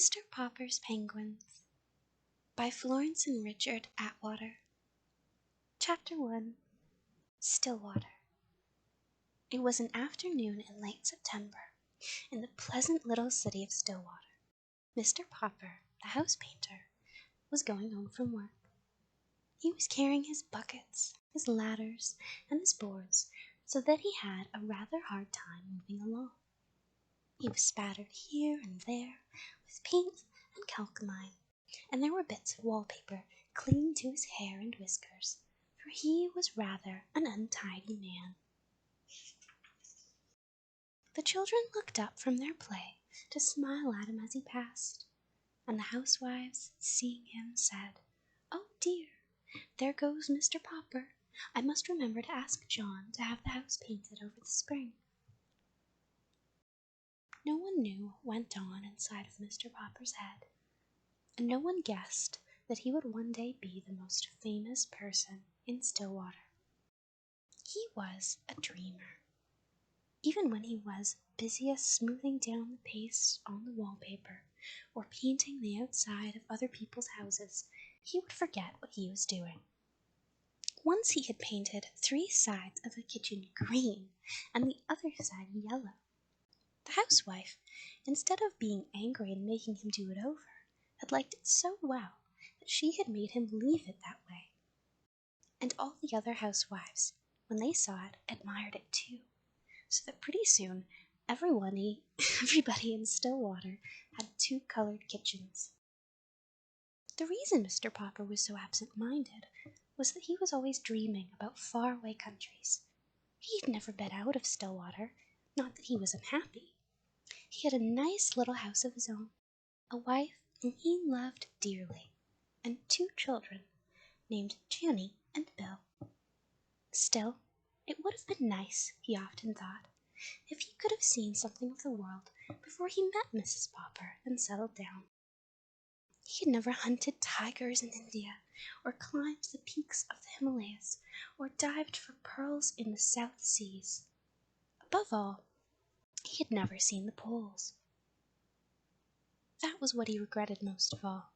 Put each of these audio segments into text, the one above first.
Mr. Popper's Penguins by Florence and Richard Atwater. Chapter 1. Stillwater. It was an afternoon in late September, in the pleasant little city of Stillwater. Mr. Popper, the house painter, was going home from work. He was carrying his buckets, his ladders, and his boards, so that he had a rather hard time moving along. He was spattered here and there with paint and calcimine, and there were bits of wallpaper clinging to his hair and whiskers, for he was rather an untidy man. The children looked up from their play to smile at him as he passed, and the housewives, seeing him, said, "Oh dear, there goes Mr. Popper. I must remember to ask John to have the house painted over the spring." No one knew what went on inside of Mr. Popper's head, and no one guessed that he would one day be the most famous person in Stillwater. He was a dreamer. Even when he was busiest smoothing down the paste on the wallpaper or painting the outside of other people's houses, he would forget what he was doing. Once he had painted 3 sides of a kitchen green and the other side yellow. The housewife, instead of being angry and making him do it over, had liked it so well that she had made him leave it that way. And all the other housewives, when they saw it, admired it too, so that pretty soon everybody in Stillwater had 2-colored kitchens. The reason Mr. Popper was so absent-minded was that he was always dreaming about faraway countries. He had never been out of Stillwater, not that he was unhappy. He had a nice little house of his own, a wife whom he loved dearly, and 2 children named Jenny and Bill. Still, it would have been nice, he often thought, if he could have seen something of the world before he met Mrs. Popper and settled down. He had never hunted tigers in India, or climbed the peaks of the Himalayas, or dived for pearls in the South Seas. Above all, he had never seen the poles. That was what he regretted most of all.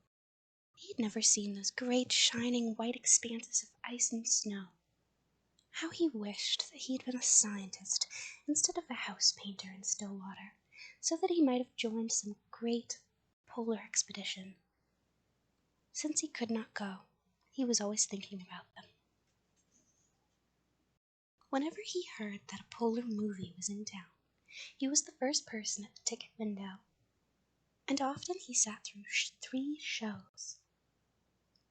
He had never seen those great shining white expanses of ice and snow. How he wished that he had been a scientist instead of a house painter in Stillwater, so that he might have joined some great polar expedition. Since he could not go, he was always thinking about them. Whenever he heard that a polar movie was in town, he was the first person at the ticket window, and often he sat through 3 shows.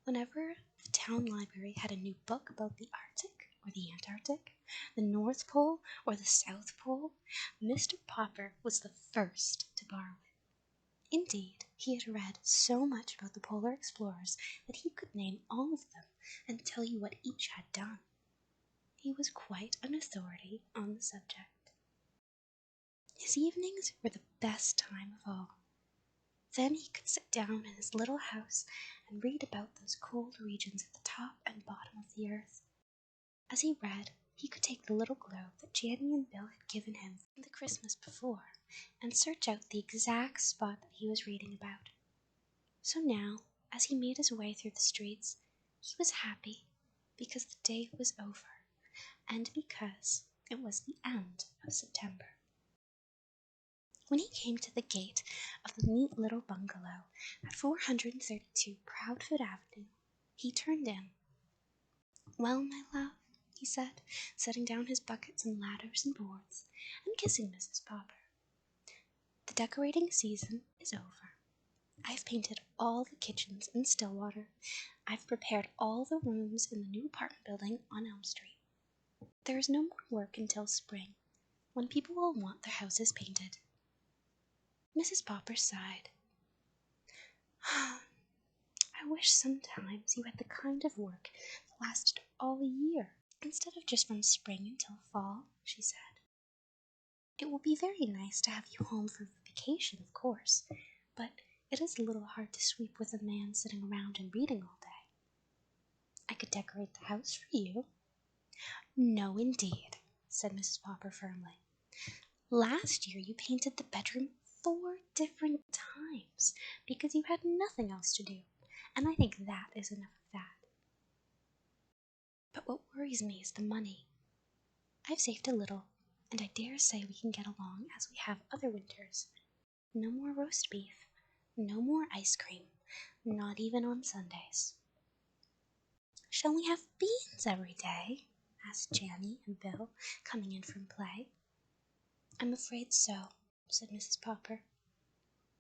Whenever the town library had a new book about the Arctic or the Antarctic, the North Pole or the South Pole, Mr. Popper was the first to borrow it. Indeed, he had read so much about the polar explorers that he could name all of them and tell you what each had done. He was quite an authority on the subject. His evenings were the best time of all. Then he could sit down in his little house and read about those cold regions at the top and bottom of the earth. As he read, he could take the little globe that Jenny and Bill had given him the Christmas before and search out the exact spot that he was reading about. So now, as he made his way through the streets, he was happy because the day was over and because it was the end of September. When he came to the gate of the neat little bungalow at 432 Proudfoot Avenue, he turned in. "Well, my love," he said, setting down his buckets and ladders and boards, and kissing Mrs. Popper. "The decorating season is over. I've painted all the kitchens in Stillwater. I've prepared all the rooms in the new apartment building on Elm Street. There is no more work until spring, when people will want their houses painted." Mrs. Popper sighed. "I wish sometimes you had the kind of work that lasted all year, instead of just from spring until fall," she said. "It will be very nice to have you home for vacation, of course, but it is a little hard to sweep with a man sitting around and reading all day. I could decorate the house for you." "No, indeed," said Mrs. Popper firmly. "Last year you painted the bedroom 4 different times because you had nothing else to do, and I think that is enough of that. But what worries me is the money. I've saved a little, and I dare say we can get along as we have other winters. No more roast beef, no more ice cream, not even on Sundays. Shall we have beans every day? Asked Janny and Bill, coming in from play. I'm afraid so, said Mrs. Popper.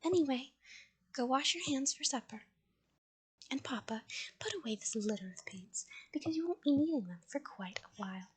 Anyway, go wash your hands for supper. And Papa, put away this litter of paints, because you won't be needing them for quite a while.